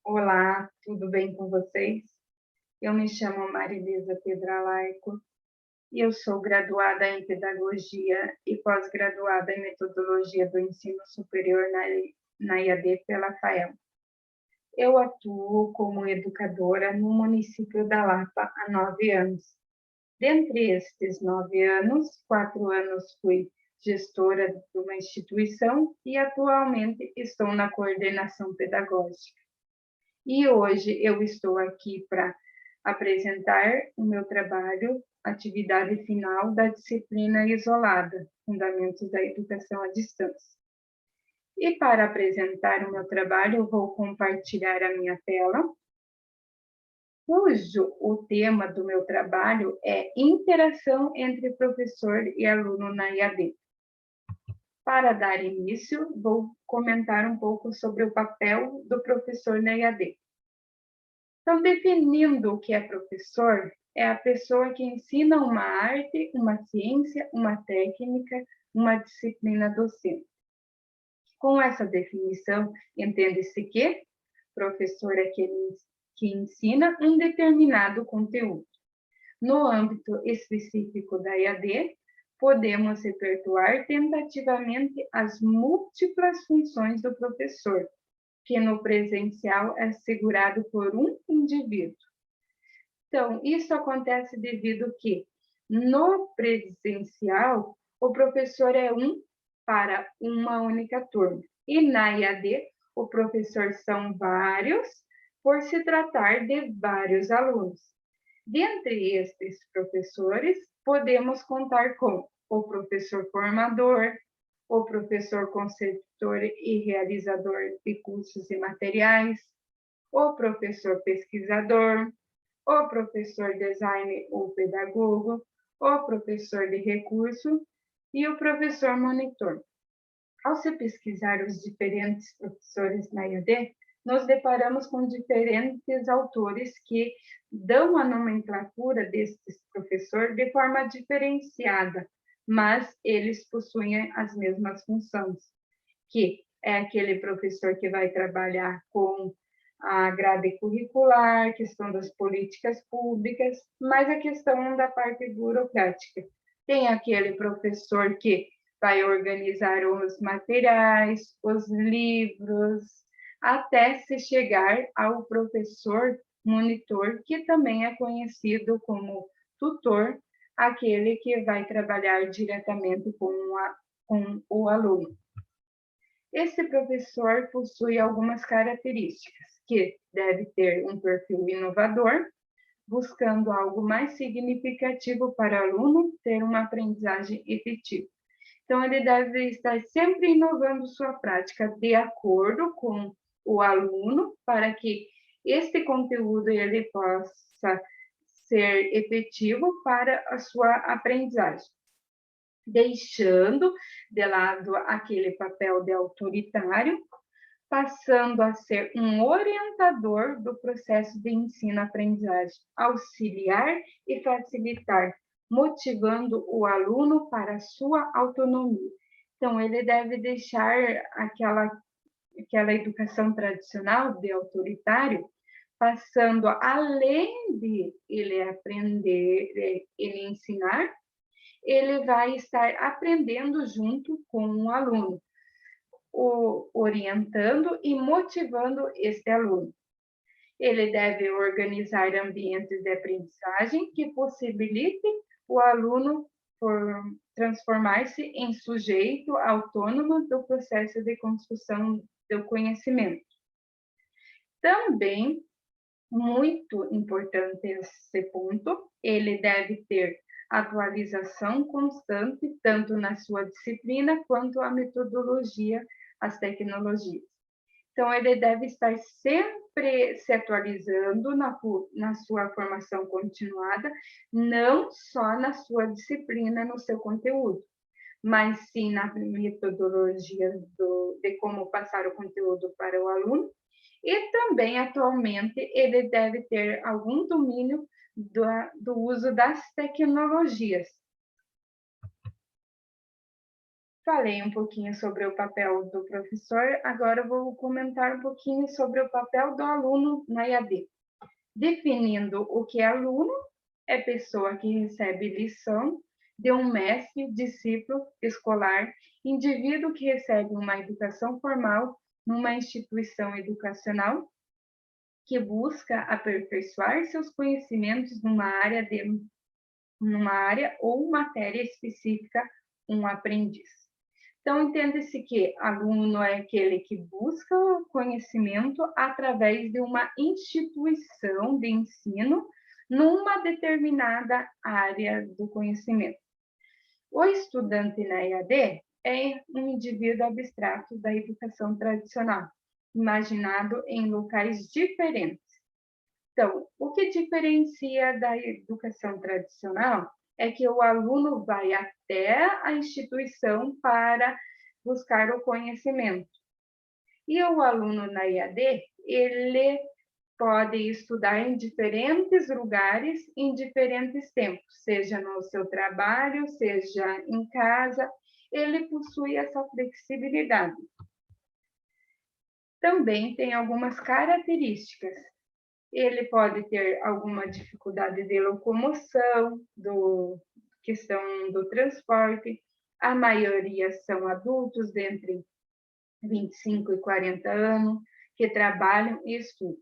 Olá, tudo bem com vocês? Eu me chamo Marilisa Pedralaico e eu sou graduada em Pedagogia e pós-graduada em Metodologia do Ensino Superior na IAD pela FAEL. Eu atuo como educadora no município da Lapa há 9 anos. Dentre estes 9 anos, 4 anos fui gestora de uma instituição e atualmente estou na coordenação pedagógica. E hoje eu estou aqui para apresentar o meu trabalho, atividade final da disciplina isolada, Fundamentos da Educação à Distância. E para apresentar o meu trabalho, eu vou compartilhar a minha tela, cujo o tema do meu trabalho é interação entre professor e aluno na IAD. Para dar início, vou comentar um pouco sobre o papel do professor na IAD. Então, definindo o que é professor, é a pessoa que ensina uma arte, uma ciência, uma técnica, uma disciplina docente. Com essa definição, entende-se que professor é aquele que ensina um determinado conteúdo. No âmbito específico da IAD, podemos efetuar tentativamente as múltiplas funções do professor, que no presencial é assegurado por um indivíduo. Então, isso acontece devido que no presencial o professor é um para uma única turma e na IAD o professor são vários por se tratar de vários alunos. Dentre estes professores, podemos contar com o professor formador, o professor conceptor e realizador de cursos e materiais, o professor pesquisador, o professor design ou pedagogo, o professor de recurso e o professor monitor. Ao se pesquisar os diferentes professores na IAD, nos deparamos com diferentes autores que dão a nomenclatura destes professores de forma diferenciada, mas eles possuem as mesmas funções, que é aquele professor que vai trabalhar com a grade curricular, questão das políticas públicas, mas a questão da parte burocrática. Tem aquele professor que vai organizar os materiais, os livros, até se chegar ao professor monitor, que também é conhecido como tutor, aquele que vai trabalhar diretamente com o aluno. Esse professor possui algumas características, que deve ter um perfil inovador, buscando algo mais significativo para o aluno ter uma aprendizagem efetiva. Então, ele deve estar sempre inovando sua prática de acordo com o aluno, para que este conteúdo ele possa ser efetivo para a sua aprendizagem, deixando de lado aquele papel de autoritário, passando a ser um orientador do processo de ensino-aprendizagem, auxiliar e facilitar, motivando o aluno para a sua autonomia. Então, ele deve deixar aquela educação tradicional de autoritário, passando além de ele aprender, ele ensinar, ele vai estar aprendendo junto com o aluno, orientando e motivando este aluno. Ele deve organizar ambientes de aprendizagem que possibilitem o aluno transformar-se em sujeito autônomo do processo de construção do conhecimento. Também, muito importante esse ponto, ele deve ter atualização constante, tanto na sua disciplina quanto a metodologia, as tecnologias. Então, ele deve estar sempre se atualizando na sua formação continuada, não só na sua disciplina, no seu conteúdo, mas sim na metodologia de como passar o conteúdo para o aluno. E também, atualmente, ele deve ter algum domínio do uso das tecnologias. Falei um pouquinho sobre o papel do professor, agora eu vou comentar um pouquinho sobre o papel do aluno na EAD. Definindo o que é aluno, é pessoa que recebe lição de um mestre, discípulo, escolar, indivíduo que recebe uma educação formal numa instituição educacional, que busca aperfeiçoar seus conhecimentos numa área ou matéria específica, um aprendiz. Então, entende-se que aluno é aquele que busca conhecimento através de uma instituição de ensino numa determinada área do conhecimento. O estudante na EAD é um indivíduo abstrato da educação tradicional, imaginado em locais diferentes. Então, o que diferencia da educação tradicional é que o aluno vai até a instituição para buscar o conhecimento. E o aluno na EAD, ele pode estudar em diferentes lugares, em diferentes tempos, seja no seu trabalho, seja em casa, ele possui essa flexibilidade. Também tem algumas características. Ele pode ter alguma dificuldade de locomoção, questão do transporte. A maioria são adultos de entre 25 e 40 anos, que trabalham e estudam.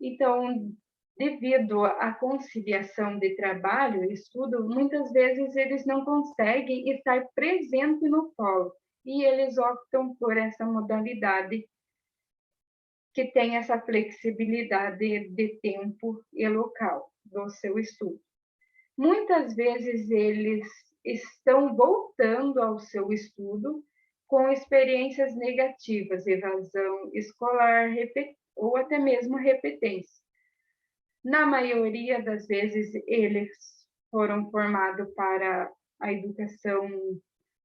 Então, devido à conciliação de trabalho e estudo, muitas vezes eles não conseguem estar presente no polo, e eles optam por essa modalidade que tem essa flexibilidade de tempo e local do seu estudo. Muitas vezes eles estão voltando ao seu estudo com experiências negativas, evasão escolar ou até mesmo repetência. Na maioria das vezes, eles foram formados para a educação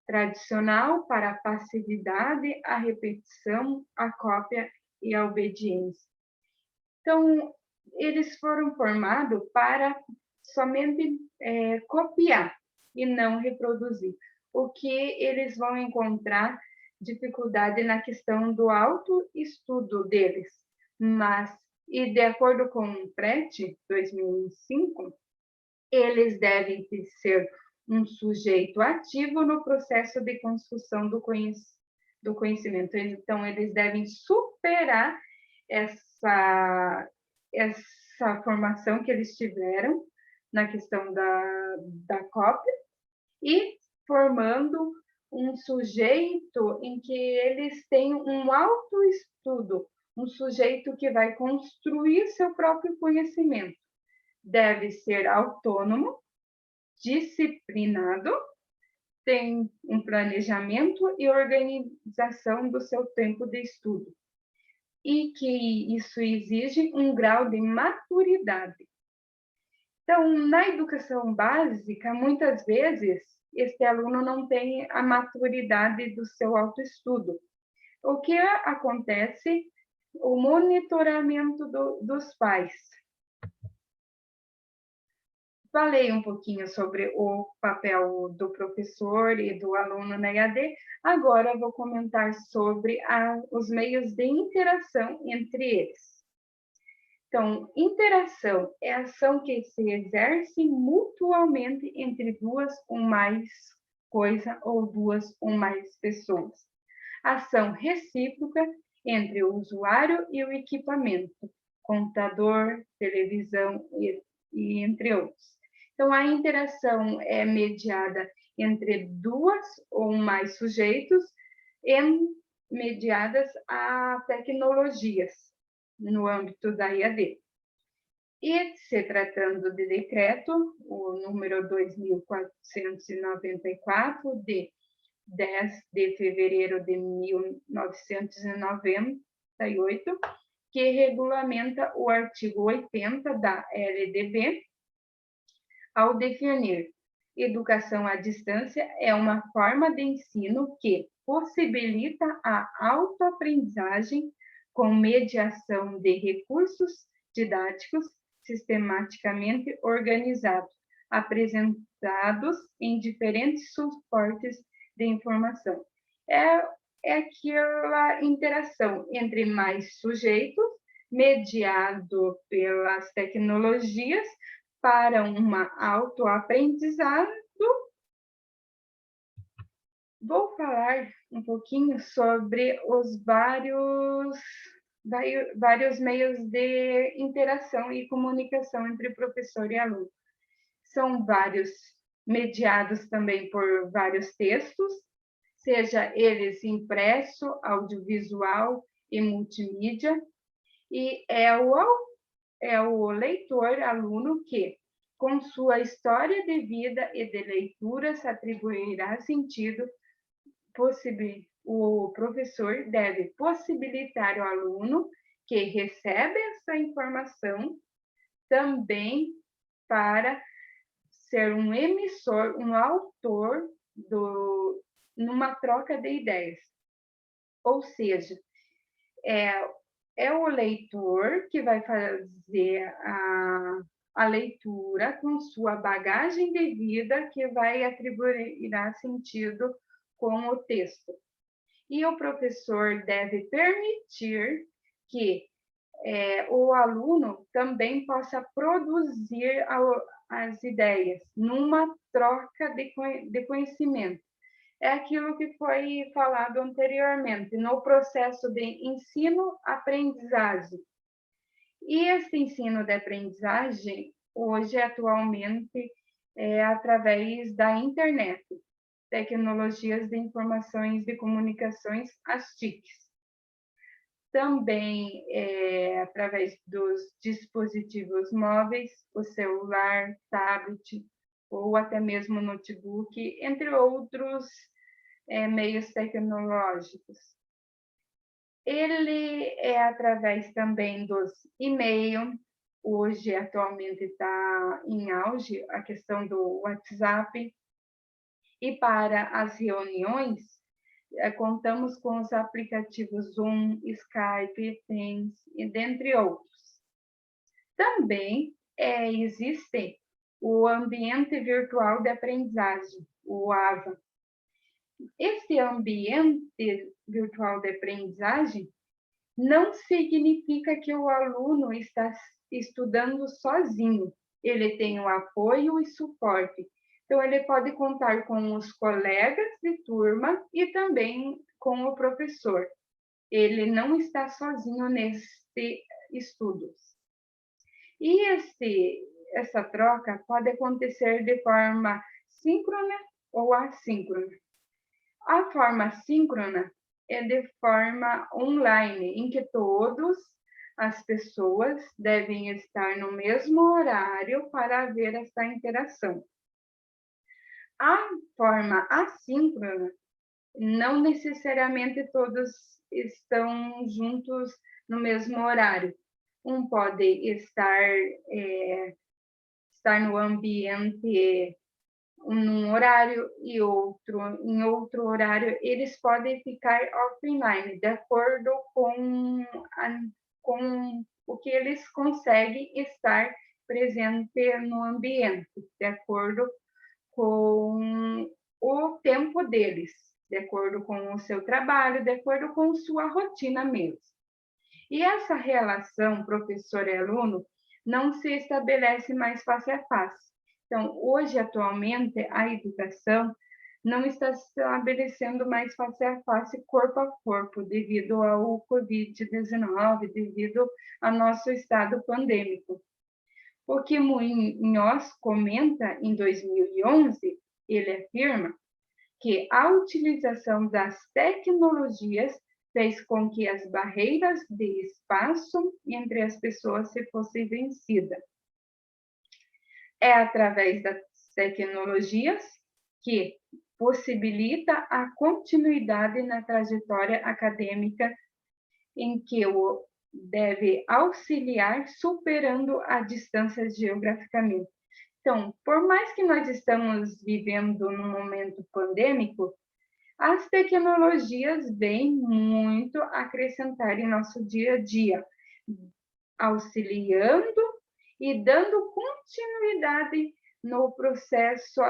tradicional, para a passividade, a repetição, a cópia e a obediência. Então, eles foram formados para somente copiar e não reproduzir. O que eles vão encontrar dificuldade na questão do autoestudo deles. Mas, e de acordo com o PRET 2005, eles devem ser um sujeito ativo no processo de construção do conhecimento. Então, eles devem superar essa formação que eles tiveram na questão da cópia e formando um sujeito em que eles têm um autoestudo, um sujeito que vai construir seu próprio conhecimento. Deve ser autônomo, disciplinado, tem um planejamento e organização do seu tempo de estudo. E que isso exige um grau de maturidade. Então, na educação básica, muitas vezes, este aluno não tem a maturidade do seu autoestudo. O que acontece? O monitoramento dos pais. Falei um pouquinho sobre o papel do professor e do aluno na EAD, agora vou comentar sobre os meios de interação entre eles. Então, interação é a ação que se exerce mutuamente entre duas ou mais coisas ou duas ou mais pessoas. Ação recíproca entre o usuário e o equipamento, computador, televisão e entre outros. Então, a interação é mediada entre duas ou mais sujeitos mediadas a tecnologias no âmbito da EAD. E, se tratando de decreto, o número 2494, de 10 de fevereiro de 1998, que regulamenta o artigo 80 da LDB, ao definir educação à distância é uma forma de ensino que possibilita a autoaprendizagem com mediação de recursos didáticos sistematicamente organizados, apresentados em diferentes suportes de informação. É aquela interação entre mais sujeitos, mediado pelas tecnologias, para uma autoaprendizado. Vou falar um pouquinho sobre os vários meios de interação e comunicação entre professor e aluno. São vários, mediados também por vários textos, seja eles impresso, audiovisual e multimídia, e é o leitor, aluno, que, com sua história de vida e de leitura, se atribuirá sentido. O professor deve possibilitar ao aluno que recebe essa informação também para ser um emissor, um autor numa troca de ideias. Ou seja, é o leitor que vai fazer a leitura com sua bagagem de vida, que vai atribuir sentido com o texto. E o professor deve permitir que o aluno também possa produzir as ideias numa troca de conhecimento. É aquilo que foi falado anteriormente, no processo de ensino-aprendizagem. E esse ensino de aprendizagem, hoje, atualmente, é através da internet, tecnologias de informações de comunicações, as TICs. Também através dos dispositivos móveis, o celular, tablet, ou até mesmo notebook, entre outros meios tecnológicos. Ele é através também dos e-mails. Hoje, atualmente, está em auge a questão do WhatsApp. E para as reuniões, contamos com os aplicativos Zoom, Skype, Teams, e dentre outros. Também existe o ambiente virtual de aprendizagem, o AVA. Esse ambiente virtual de aprendizagem não significa que o aluno está estudando sozinho. Ele tem o apoio e suporte. Então, ele pode contar com os colegas de turma e também com o professor. Ele não está sozinho nesse estudo. E essa troca pode acontecer de forma síncrona ou assíncrona. A forma síncrona é de forma online, em que todas as pessoas devem estar no mesmo horário para haver essa interação. A forma assíncrona, não necessariamente todos estão juntos no mesmo horário. Um pode estar no ambiente num horário e outro em outro horário. Eles podem ficar offline, de acordo com o que eles conseguem estar presente no ambiente, de acordo com o tempo deles, de acordo com o seu trabalho, de acordo com sua rotina mesmo. E essa relação professor e aluno não se estabelece mais face a face. Então, hoje, atualmente, a educação não está se estabelecendo mais face a face, corpo a corpo, devido ao Covid-19, devido ao nosso estado pandêmico. O que Munhoz comenta em 2011, ele afirma que a utilização das tecnologias fez com que as barreiras de espaço entre as pessoas se fossem vencidas. É através das tecnologias que possibilita a continuidade na trajetória acadêmica, em que o deve auxiliar superando a distância geograficamente. Então, por mais que nós estamos vivendo num momento pandêmico, as tecnologias vêm muito acrescentar em nosso dia a dia, auxiliando e dando continuidade no processo,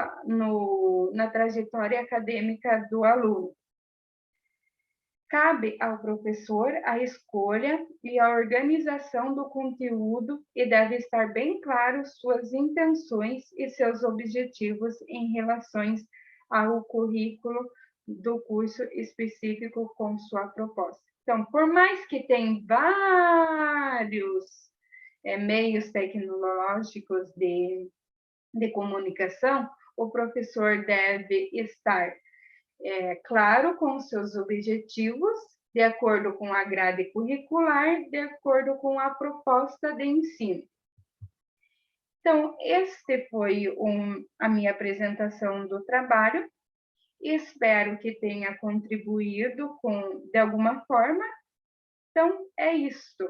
na trajetória acadêmica do aluno. Cabe ao professor a escolha e a organização do conteúdo e deve estar bem claro suas intenções e seus objetivos em relação ao currículo do curso específico com sua proposta. Então, por mais que tenha vários meios tecnológicos de comunicação, o professor deve estar claro com os seus objetivos, de acordo com a grade curricular, de acordo com a proposta de ensino. Então, este foi a minha apresentação do trabalho. Espero que tenha contribuído de alguma forma. Então, é isto.